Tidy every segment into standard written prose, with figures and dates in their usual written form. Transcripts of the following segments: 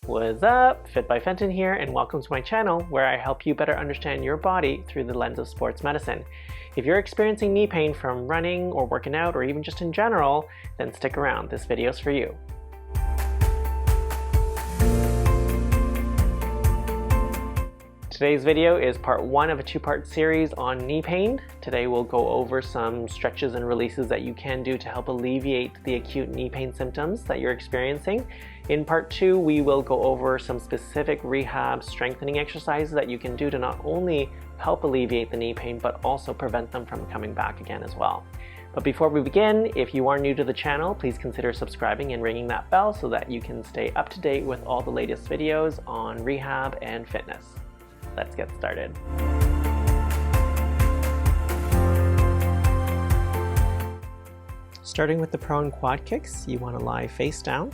What's up? Fit by Fenton here, and welcome to my channel where I help you better understand your body through the lens of sports medicine. If you're experiencing knee pain from running or working out or even just in general, then stick around. This video's for you. Today's video is part one of a two-part series on knee pain. Today we'll go over some stretches and releases that you can do to help alleviate the acute knee pain symptoms that you're experiencing. In part two, we will go over some specific rehab strengthening exercises that you can do to not only help alleviate the knee pain, but also prevent them from coming back again as well. But before we begin, if you are new to the channel, please consider subscribing and ringing that bell so that you can stay up to date with all the latest videos on rehab and fitness. Let's get started. Starting with the prone quad kicks, you want to lie face down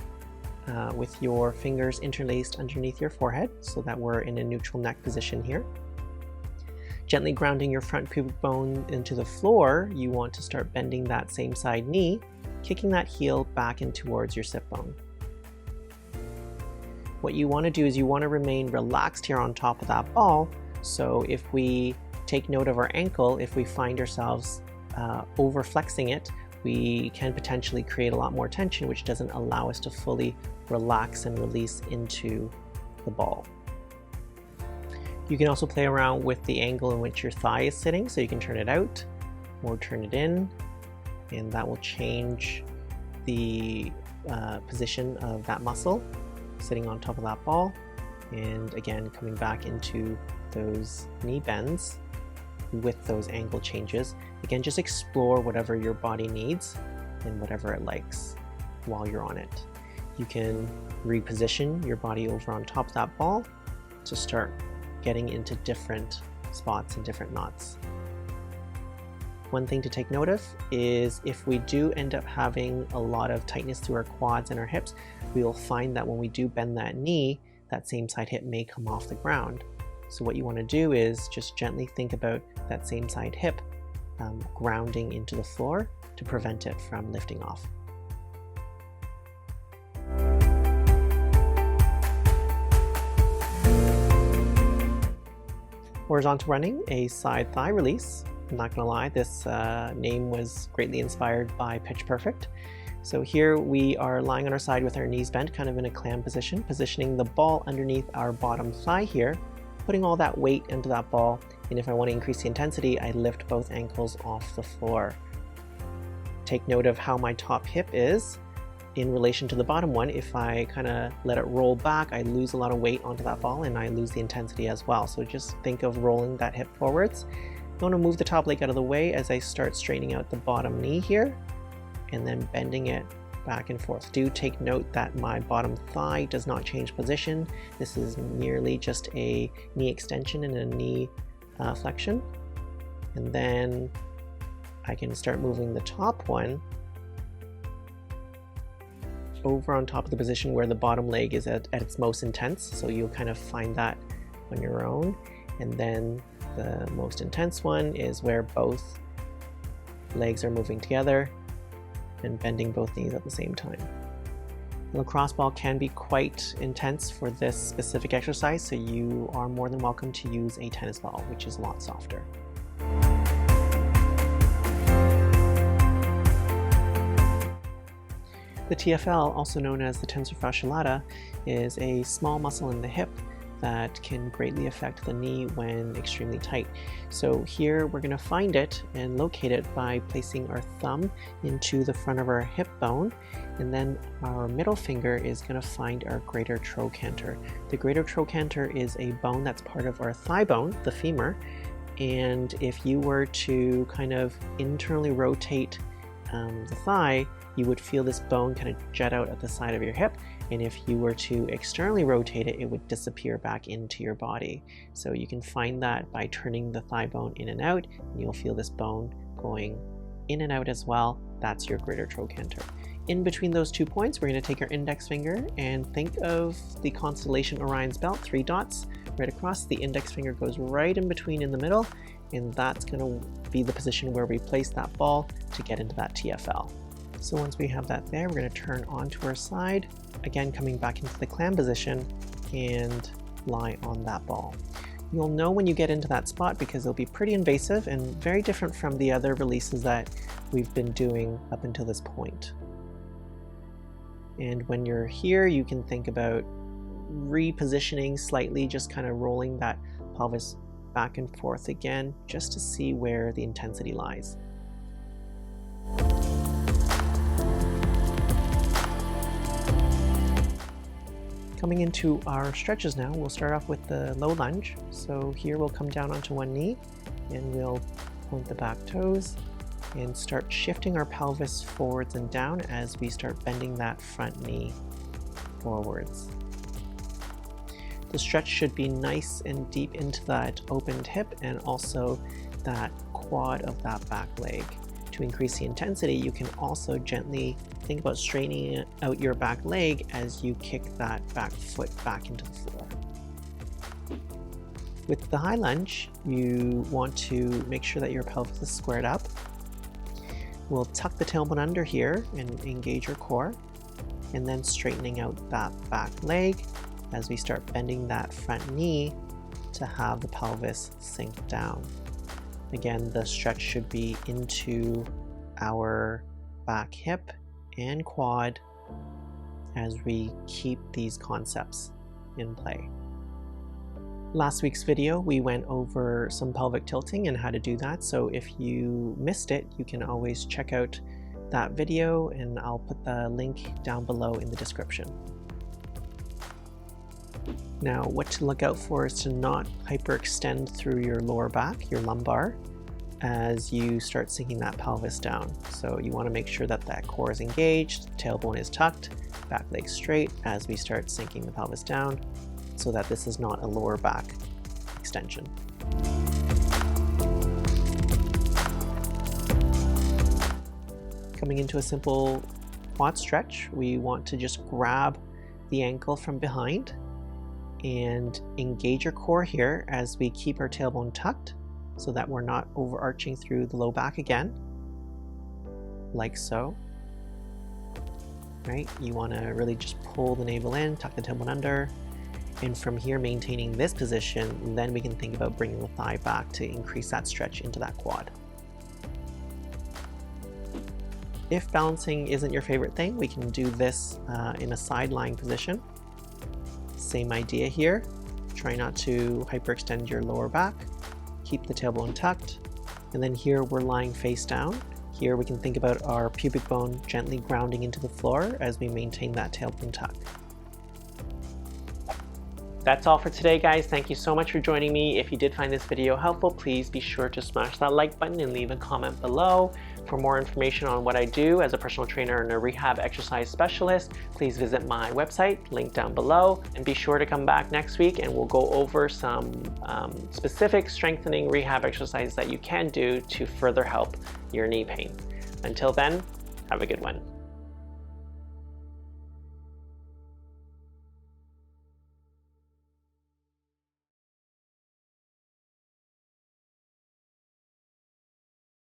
with your fingers interlaced underneath your forehead so that we're in a neutral neck position here. Gently grounding your front pubic bone into the floor, you want to start bending that same side knee, kicking that heel back in towards your sit bone. What you want to do is you want to remain relaxed here on top of that ball. So if we take note of our ankle, if we find ourselves over flexing it, we can potentially create a lot more tension, which doesn't allow us to fully relax and release into the ball. You can also play around with the angle in which your thigh is sitting, so you can turn it out or turn it in, and that will change the position of that muscle sitting on top of that ball, and again coming back into those knee bends with those angle changes. Again, just explore whatever your body needs and whatever it likes while you're on it. You can reposition your body over on top of that ball to start getting into different spots and different knots. One thing to take note of is if we do end up having a lot of tightness through our quads and our hips, we will find that when we do bend that knee, that same side hip may come off the ground. So what you want to do is just gently think about that same side hip grounding into the floor to prevent it from lifting off. Horizontal running, a side thigh release. I'm not gonna lie, this name was greatly inspired by Pitch Perfect. So here we are lying on our side with our knees bent, kind of in a clam position, positioning the ball underneath our bottom thigh here, putting all that weight into that ball, and if I want to increase the intensity, I lift both ankles off the floor. Take note of how my top hip is in relation to the bottom one. If I kind of let it roll back, I lose a lot of weight onto that ball and I lose the intensity as well. So just think of rolling that hip forwards. I want to move the top leg out of the way as I start straightening out the bottom knee here and then bending it back and forth. Do take note that my bottom thigh does not change position. This is merely just a knee extension and a knee flexion. And then I can start moving the top one over on top of the position where the bottom leg is at its most intense. So you'll kind of find that on your own. And then the most intense one is where both legs are moving together and bending both knees at the same time. The lacrosse ball can be quite intense for this specific exercise, so you are more than welcome to use a tennis ball, which is a lot softer. The TFL, also known as the tensor fasciae lata, is a small muscle in the hip that can greatly affect the knee when extremely tight. So here we're going to find it and locate it by placing our thumb into the front of our hip bone, and then our middle finger is going to find our greater trochanter. The greater trochanter is a bone that's part of our thigh bone, the femur, and if you were to kind of internally rotate the thigh, you would feel this bone kind of jut out at the side of your hip, and if you were to externally rotate it, it would disappear back into your body. So you can find that by turning the thigh bone in and out, and you'll feel this bone going in and out as well. That's your greater trochanter. In between those 2 points, we're going to take our index finger and think of the constellation Orion's belt, 3 dots right across. The index finger goes right in between in the middle, and that's going to be the position where we place that ball to get into that TFL. So once we have that there, we're going to turn onto our side again, coming back into the clam position and lie on that ball. You'll know when you get into that spot because it'll be pretty invasive and very different from the other releases that we've been doing up until this point. And when you're here, you can think about repositioning slightly, just kind of rolling that pelvis back and forth again, just to see where the intensity lies. Coming into our stretches now, we'll start off with the low lunge. So here we'll come down onto one knee and we'll point the back toes and start shifting our pelvis forwards and down as we start bending that front knee forwards. The stretch should be nice and deep into that opened hip and also that quad of that back leg. To increase the intensity, you can also gently think about straightening out your back leg as you kick that back foot back into the floor. With the high lunge, you want to make sure that your pelvis is squared up. We'll tuck the tailbone under here and engage your core, and then straightening out that back leg as we start bending that front knee to have the pelvis sink down. Again, the stretch should be into our back hip and quad as we keep these concepts in play. Last week's video, we went over some pelvic tilting and how to do that. So if you missed it, you can always check out that video and I'll put the link down below in the description. Now, what to look out for is to not hyperextend through your lower back, your lumbar, as you start sinking that pelvis down. So you want to make sure that that core is engaged, tailbone is tucked, back leg straight as we start sinking the pelvis down, so that this is not a lower back extension. Coming into a simple quad stretch, we want to just grab the ankle from behind and engage your core here as we keep our tailbone tucked so that we're not overarching through the low back again, like so. Right? You want to really just pull the navel in, tuck the tailbone under, and from here, maintaining this position, then we can think about bringing the thigh back to increase that stretch into that quad. If balancing isn't your favorite thing, we can do this in a side lying position. Same idea here. Try not to hyperextend your lower back. Keep the tailbone tucked. And then here we're lying face down. Here we can think about our pubic bone gently grounding into the floor as we maintain that tailbone tuck. That's all for today, guys. Thank you so much for joining me. If you did find this video helpful, please be sure to smash that like button and leave a comment below. For more information on what I do as a personal trainer and a rehab exercise specialist, please visit my website, link down below, and be sure to come back next week and we'll go over some specific strengthening rehab exercises that you can do to further help your knee pain. Until then, have a good one.